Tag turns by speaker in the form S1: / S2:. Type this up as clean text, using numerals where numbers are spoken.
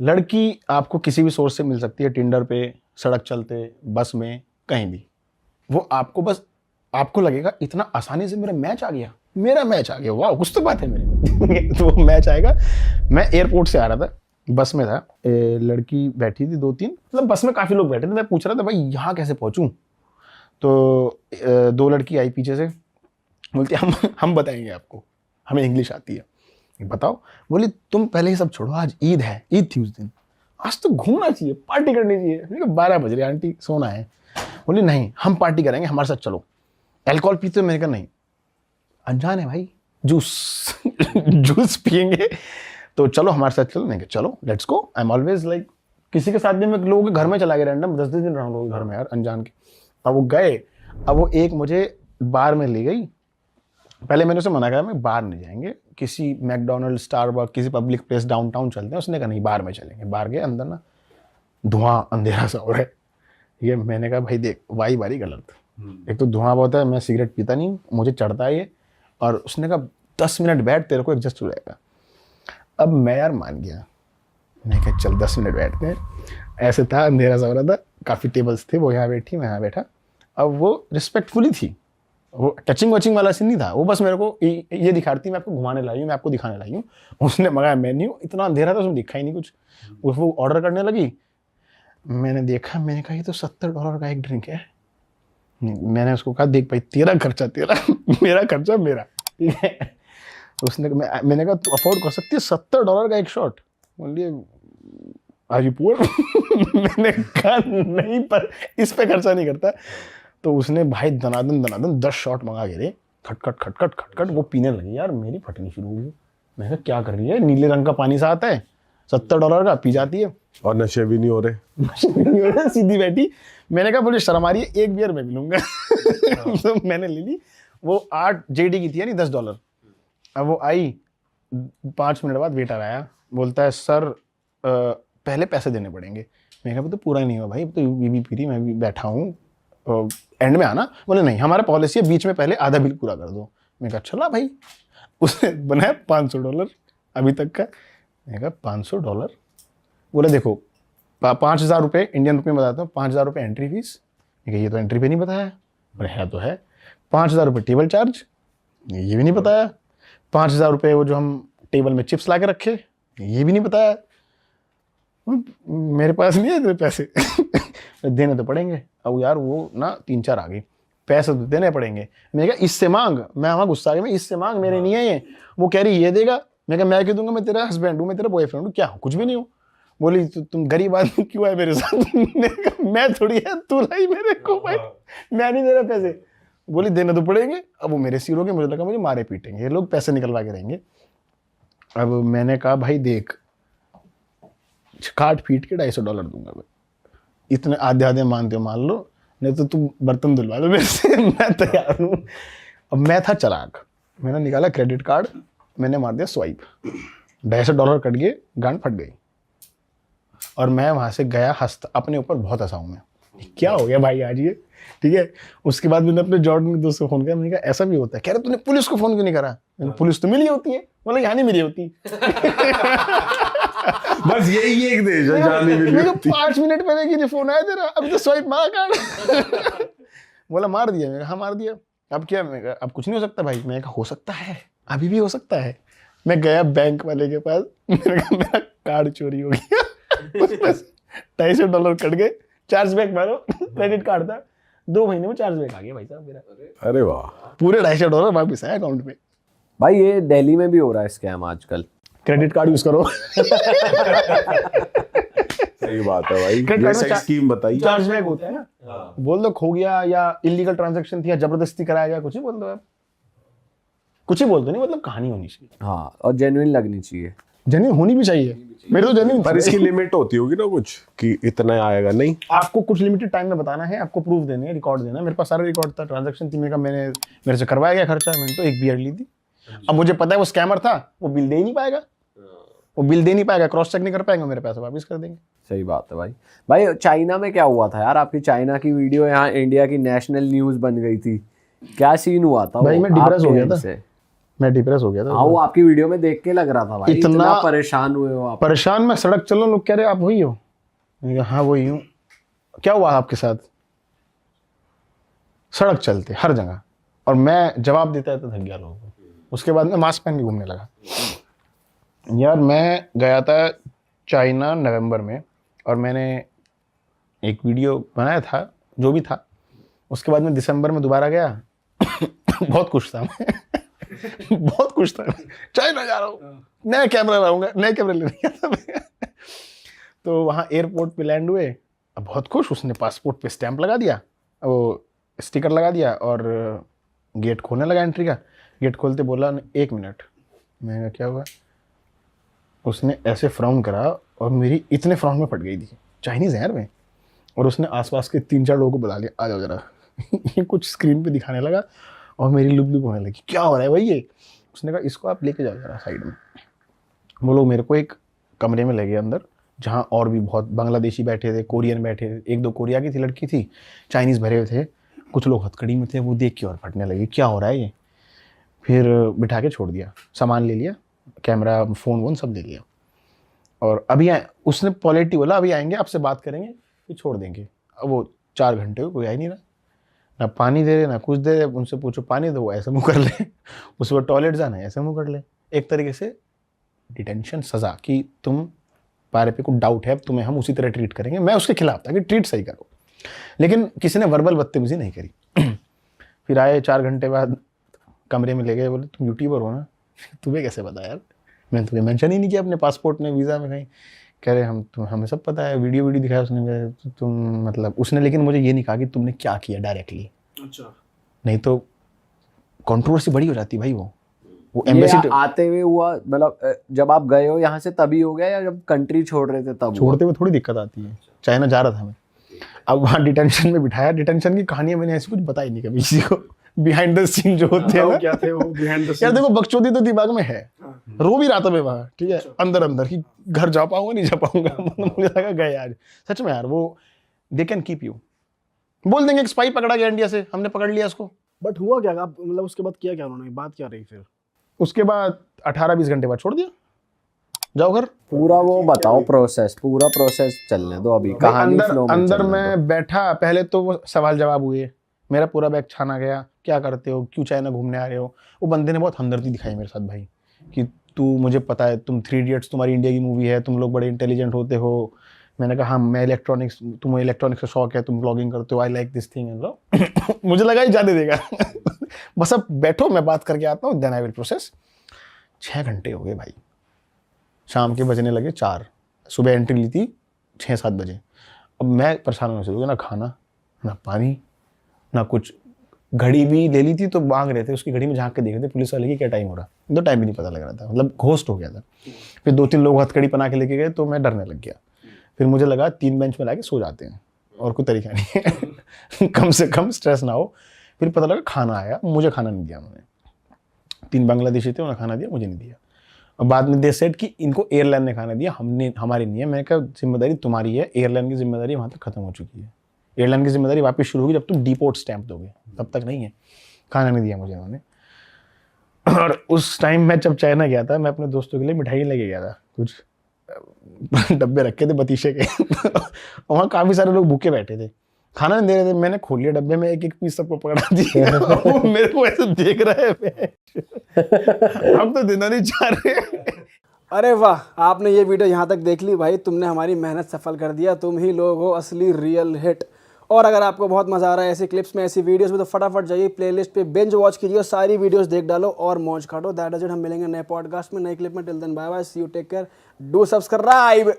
S1: लड़की आपको किसी भी सोर्स से मिल सकती है, टिंडर पे, सड़क चलते, बस में, कहीं भी। वो आपको बस आपको लगेगा इतना आसानी से मेरा मैच आ गया, वाह कुछ तो बात है मेरे में। तो वो मैच आएगा। मैं एयरपोर्ट से आ रहा था, बस में था, लड़की बैठी थी 2-3, मतलब बस में काफी लोग बैठे थे। मैं पूछ रहा था भाई यहाँ कैसे पहुंचूं, तो 2 लड़की आई पीछे से, बोलती हम बताएंगे आपको, हमें इंग्लिश आती है, बताओ। बोली तुम पहले ही सब छोड़ो, आज ईद है, ईद थी उस दिन, आज तो घूमना चाहिए, पार्टी करनी चाहिए। मैंने कहा 12 बज रहे आंटी, सोना है। बोली नहीं हम पार्टी करेंगे, हमारे साथ चलो। अल्कोहल पीते हो? मैंने कहा नहीं। अनजान है भाई, जूस जूस पियेंगे तो चलो हमारे साथ चलो। नहीं चलो let's go. I am always like, किसी के साथ भी मैं लोगों के घर में चला गया रैंडम, 10 दिन रहा लोगों के घर में यार, अनजान के। अब वो गए, अब वो एक मुझे बार में ले गई। पहले मैंने उसे मना करा, मैं बार नहीं जाएंगे, किसी मैकडोनल्ड, स्टारबक्स, किसी पब्लिक प्लेस डाउनटाउन चलते हैं। उसने कहा नहीं बार में चलेंगे। बार गए, अंदर ना धुआं अंधेरा सा हो रहा है। ये मैंने कहा भाई देख वाई बारी गलत, एक तो धुआं बहुत है, मैं सिगरेट पीता नहीं, मुझे चढ़ता है ये। और उसने कहा 10 मिनट बैठ, तेरे को एडजस्ट हो जाएगा। अब मैं यार मान गया, मैं कहा चल 10 मिनट बैठते हैं। ऐसे था, अंधेरा सा हो रहा था, काफ़ी टेबल्स थे, वो यहाँ बैठी, मैं यहाँ बैठा। अब वो रिस्पेक्टफुली थी, वो टचिंग वचिंग वाला सीन नहीं था, वो बस मेरे को ये दिखा रही थी मैं आपको घुमाने लाई हूँ, मैं आपको दिखाने लाई हूँ। उसने मंगाया मेन्यू, इतना अंधेरा था उसमें दिखा ही नहीं कुछ। वो ऑर्डर करने लगी, मैंने देखा, मैंने कहा ये तो $70 का एक ड्रिंक है। मैंने उसको कहा देख भाई तेरा खर्चा तेरा, मेरा खर्चा मेरा, ठीक है। उसने मैंने कहा तू अफोर्ड कर सकती है $70 का एक शॉट? बोलिए आर यू पुअर? मैंने कहा नहीं, पर इस पे खर्चा नहीं करता। तो उसने भाई दनादन 10 शॉट मंगा के दे, खटखट वो पीने लगी यार, मेरी फटनी शुरू हो गई। मैंने कहा क्या कर रही है, नीले रंग का पानी सा आता है $70 का, पी जाती है
S2: और नशे भी नहीं हो रहे।
S1: सीधी बैठी। मैंने कहा बोले शर्म आ रही है, एक बियर मैं भी लूंगा। तो मैंने ले ली। वो 8 JD की थी यानी $10। अब वो आई, 5 मिनट बाद वेटर आया, बोलता है सर पहले पैसे देने पड़ेंगे। मैंने कहा तो पूरा नहीं हुआ भाई, तो ये भी पी रही, मैं भी बैठा हूँ, एंड में आना। बोले नहीं हमारा पॉलिसी है, बीच में पहले आधा बिल पूरा कर दो। मैंने कहा चला भाई। उसने बनाया $500 अभी तक का। मैंने कहा $500? बोले देखो 5,000 रुपये इंडियन रुपये में बताता हूँ, 5,000 रुपये एंट्री फीस। ये तो एंट्री पे नहीं बताया। बोले है तो है। 5,000 रुपये टेबल चार्ज, ये भी नहीं बताया। 5,000 रुपये वो जो हम टेबल में चिप्स ला के रखे, ये भी नहीं बताया। मेरे पास नहीं है इतने पैसे। देने तो पड़ेंगे। अब यार वो ना 3-4 आ गई, पैसे तो देने पड़ेंगे। मैंने कहा इससे मांग, मैं वहाँ गुस्सा आ गया, मैं इससे मांग, मेरे नहीं है ये। वो कह रही ये देगा। मैं कहा मैं क्यों दूंगा, मैं तेरा हस्बैंड हूँ, मैं तेरा बॉयफ्रेंड हूँ, क्या हूँ, कुछ भी नहीं हूँ। बोली तुम गरीब आदमी क्यों है मेरे साथ? मैं थोड़ी है, तू लाई मेरे को भाई, मैं नहीं दे रहा पैसे। बोली देने तो पड़ेंगे। अब वो मेरे सिर हो गए, मुझे लगा मुझे मारे पीटेंगे ये लोग, पैसे निकलवा के रहेंगे। अब मैंने कहा भाई देख, काट पीट के $250 दूंगा मैं, इतने आधे मानते हो मान लो, नहीं तो तुम बर्तन धुलवा लो मेरे से, मैं तैयार हूँ। अब मैं था चालाक, मैंने निकाला क्रेडिट कार्ड, मैंने मार दिया स्वाइप, $250 कट गए, गांड फट गई। और मैं वहाँ से गया हंसता, अपने ऊपर बहुत हंसा हूँ मैं, क्या हो गया भाई आज ये, ठीक है। उसके बाद मैंने अपने जॉर्डन के दोस्त को फोन किया, मैंने कहा ऐसा भी होता है? कह रहे तूने पुलिस को फोन क्यों नहीं करा? पुलिस तो मिली होती है, मतलब यहाँ नहीं मिली होती।
S2: बस यही एक देश है जहाँ नहीं मिली होती।
S1: 5 मिनट पहले की फोन आया तेरा, अभी तो स्वाइप मार कार्ड। बोला मार दिया। मैंने कहा हाँ मार दिया, अब क्या? मैं कहा अब कुछ नहीं हो सकता भाई। मैंने कहा हो सकता है, अभी भी हो सकता है। मैं गया बैंक वाले के पास, मैंने कहा मेरा कार्ड चोरी हो गया। $250 कट गए, चार्ज बैक मारो, क्रेडिट कार्ड था, 2 महीने में चार्ज बैक आ गया भाई साहब मेरा।
S2: अरे वाह,
S1: पूरे $250 वापस आए अकाउंट में।
S3: भाई ये दिल्ली में भी हो रहा है स्कैम आजकल,
S1: क्रेडिट कार्ड यूज करो।
S2: सही बात है भाई, ये सही स्कीम बताई।
S1: चार्ज बैक होता है ना, बोल दो खो गया या इलीगल ट्रांजैक्शन थी या जबरदस्ती कराया गया, कुछ ही बोल दो आप, कुछ ही बोल दो, नहीं मतलब कहानी होनी चाहिए।
S3: हाँ, और जेन्युइन लगनी चाहिए,
S1: जेन्युइन होनी भी चाहिए, मेरे तो जेन्युइन।
S2: पर इसकी लिमिट होती होगी ना कुछ, कि इतना आएगा नहीं,
S1: आपको कुछ लिमिटेड टाइम में बताना है, आपको प्रूफ देने हैं, रिकॉर्ड देना है। मेरे पास सारा रिकॉर्ड था, ट्रांजैक्शन थी, मैंने मेरे से करवाया गया खर्चा, मैंने तो एक बियर ली थी। अब मुझे पता है वो स्कैमर था, वो बिल दे ही नहीं पाएगा, वो बिल दे नहीं पाएगा, क्रॉस चेक नहीं कर पाएंगे, मेरे पैसे वापस कर देंगे।
S3: सही बात है भाई। भाई चाइना में क्या हुआ था यार, आपकी चाइना की वीडियो यहाँ इंडिया की नेशनल न्यूज बन गई थी, क्या सीन हुआ था?
S1: भाई मैं डिप्रेस हो गया था, मैं डिप्रेस हो गया था।
S3: हाँ वो आपकी वीडियो में देख के लग रहा था भाई, इतना परेशान हुए हो आप।
S1: परेशान, मैं सड़क चल रहा हूँ, लोग कह रहे आप वही हो। मैंने कहा हाँ वही हूँ। क्या हुआ आपके साथ? सड़क चलते हर जगह, और मैं जवाब देता है तो थक गया लोगों को। उसके बाद मैं मास्क पहन के घूमने लगा। यार मैं गया था चाइना नवंबर में, और मैंने एक वीडियो बनाया था जो भी था। उसके बाद मैं दिसंबर में दोबारा गया। बहुत खुश था मैं। बहुत खुश था, चाइना जा रहा हूँ, नया कैमरा लाऊंगा, नए कैमरे लेने गया था मैं। तो वहाँ एयरपोर्ट पे लैंड हुए, अब बहुत खुश। उसने पासपोर्ट पे स्टैंप लगा दिया, वो स्टिकर लगा दिया, और गेट खोलने लगा एंट्री का। गेट खोलते बोला 1 मिनट। मैंने कहा क्या हुआ? उसने ऐसे फ्राउन करा, और मेरी इतने फ्राउन में फट गई थी, चाइनीज़ है यार मैं। और उसने आसपास के 3-4 लोगों को बुला लिया, आ जाओ जरा। ये कुछ स्क्रीन पे दिखाने लगा, और मेरी लुप लुप होने लगी, क्या हो रहा है भाई ये? उसने कहा इसको आप लेके जाओ जरा साइड में। वो लोग मेरे को एक कमरे में ले गए अंदर, जहाँ और भी बहुत बांग्लादेशी बैठे थे, कोरियन बैठे थे, 1-2 कोरिया की थी लड़की थी, चाइनीज़ भरे हुए थे, कुछ लोग हथकड़ी में थे। वो देख के और फटने लगे, क्या हो रहा है ये? फिर बिठा के छोड़ दिया, सामान ले लिया, कैमरा फ़ोन वोन सब ले लिया। और अभी आए, उसने पॉलिटी बोला अभी आएंगे, आपसे बात करेंगे, फिर छोड़ देंगे। अब वो 4 घंटे कोई आ ही नहीं रहा, ना पानी दे रहे ना कुछ दे रहे। उनसे पूछो पानी दो, वो ऐसे मुँह कर ले। उस वक्त टॉयलेट जाना है, ऐसे मुँह कर ले। एक तरीके से डिटेंशन सज़ा, कि तुम पारे पे कुछ डाउट है, तुम्हें हम उसी तरह ट्रीट करेंगे। मैं उसके खिलाफ था कि ट्रीट सही करो, लेकिन किसी ने वर्बल बदतमीजी नहीं करी। फिर आए 4 घंटे बाद, कमरे में ले गए, बोले तुम यूट्यूबर हो ना? तुम्हें कैसे पता यार? मैंने तुम्हें मेंशन ही नहीं किया अपने पासपोर्ट में, वीज़ा में कहीं। कह रहे हमें सब पता है, वीडियो दिखाया उसने। तो तुम मतलब उसने, लेकिन मुझे ये नहीं कहा कि तुमने क्या किया डायरेक्टली।
S4: अच्छा,
S1: नहीं तो कंट्रोवर्सी बड़ी हो जाती भाई। वो
S3: ये
S1: एम्बेसी
S3: आते हुए हुआ, मतलब जब आप गए हो यहाँ से तभी हो गया, या जब कंट्री छोड़ रहे थे तब?
S1: छोड़ते हुए थोड़ी दिक्कत आती है। चाइना जा रहा था मैं, अब वहाँ डिटेंशन में बिठाया। डिटेंशन की कहानियां मैंने ऐसी कुछ बताई नहीं कभी किसी को, बिहाइंड द सीन जो होते हैं ना।
S4: क्या थे वो बिहाइंड द
S1: यार देखो, बकचोदी तो दिमाग में है, रो भी रहा था मैं वहाँ, ठीक है, अंदर अंदर कि घर जा पाऊंगा नहीं जा पाऊंगा। मतलब मुझे लगा गए आज सच में यार। वो दे कैन कीप यू, बोल देंगे एक स्पाई पकड़ा गया इंडिया से, हमने पकड़ लिया उसको।
S4: बट हुआ क्या? आप मतलब उसके बाद किया क्या उन्होंने? बात क्या रही फिर?
S1: उसके बाद 18-20 घंटे बाद छोड़ दिया, जाओ घर।
S3: पूरा वो बताओ प्रोसेस, पूरा प्रोसेस चलने दो अभी, कहानी फ्लो में
S1: अंदर
S3: चलने
S1: मैं बैठा, पहले तो वो सवाल जवाब हुए, मेरा पूरा बैग छाना गया, क्या करते हो, क्यों चाइना घूमने आ रहे हो। वो बंदे ने बहुत हमदर्दी दिखाई मेरे साथ भाई, कि तू, मुझे पता है तुम 3 इडियट्स तुम्हारी इंडिया की मूवी है, तुम लोग बड़े इंटेलिजेंट होते हो। मैंने कहा हाँ, मैं इलेक्ट्रॉनिक्स, तुम्हें इलेक्ट्रॉनिक्स का शौक है, तुम ब्लॉगिंग करते हो, I like this thing and मुझे लगा ही जाने देगा। बस अब बैठो, मैं बात करके आता हूँ, देन आई विल प्रोसेस। 6 घंटे हो गए भाई, शाम के बजने लगे 4, सुबह एंट्री ली थी 6-7 बजे। अब मैं परेशान होने शुरू हो गया, ना खाना ना पानी ना कुछ। घड़ी भी ले ली थी तो मांग रहे थे, उसकी घड़ी में झांक के देख रहे थे पुलिस वाले की क्या टाइम हो रहा, तो टाइम भी नहीं पता लग रहा था, मतलब घोस्ट हो गया था। फिर 2-3 लोग हथकड़ी बना के लेके गए, तो मैं डरने लग गया। फिर मुझे लगा 3 बेंच में लाके सो जाते हैं, और कोई तरीका नहीं है। कम से कम स्ट्रेस ना हो। फिर पता लगा खाना आया, मुझे खाना नहीं दिया उन्होंने। 3 बांग्लादेशी थे, उन्होंने खाना दिया, मुझे नहीं दिया। और बाद में दे सेड कि इनको एयरलाइन ने खाना दिया, हमने, हमारी नहीं है। मैंने कहा जिम्मेदारी तुम्हारी है, एयरलाइन की जिम्मेदारी वहाँ तक खत्म हो चुकी है। एयरलाइन की जिम्मेदारी वापस शुरू होगी जब तुम डिपोर्ट स्टैंप दोगे, तब तक नहीं है। खाना नहीं दिया मुझे उन्होंने। और उस टाइम मैं जब चाइना गया था, मैं अपने दोस्तों के लिए मिठाई लेके गया था, कुछ डब्बे रखे थे बतीशे के। वहाँ काफ़ी सारे लोग भूखे बैठे थे, खाना नहीं दे रहे थे। मैंने खोल लिया डब्बे में, एक पीस सबको पकड़ा दिया। वो मेरे को ऐसे देख रहे हैं, हम तो देना नहीं चाह रहे।
S4: अरे वाह, आपने ये वीडियो यहाँ तक देख ली भाई, तुमने हमारी मेहनत सफल कर दिया। तुम ही लोग हो असली रियल हिट। और अगर आपको बहुत मजा आ रहा है ऐसी क्लिप्स में, ऐसी वीडियोस में, तो फटाफट जाइए प्लेलिस्ट पे, बिंज वॉच कीजिए, सारी वीडियोस देख डालो और मौज काटो। That is it. हम मिलेंगे नए पॉडकास्ट में, नई क्लिप में। Till then bye bye, see you, take care, do subscribe.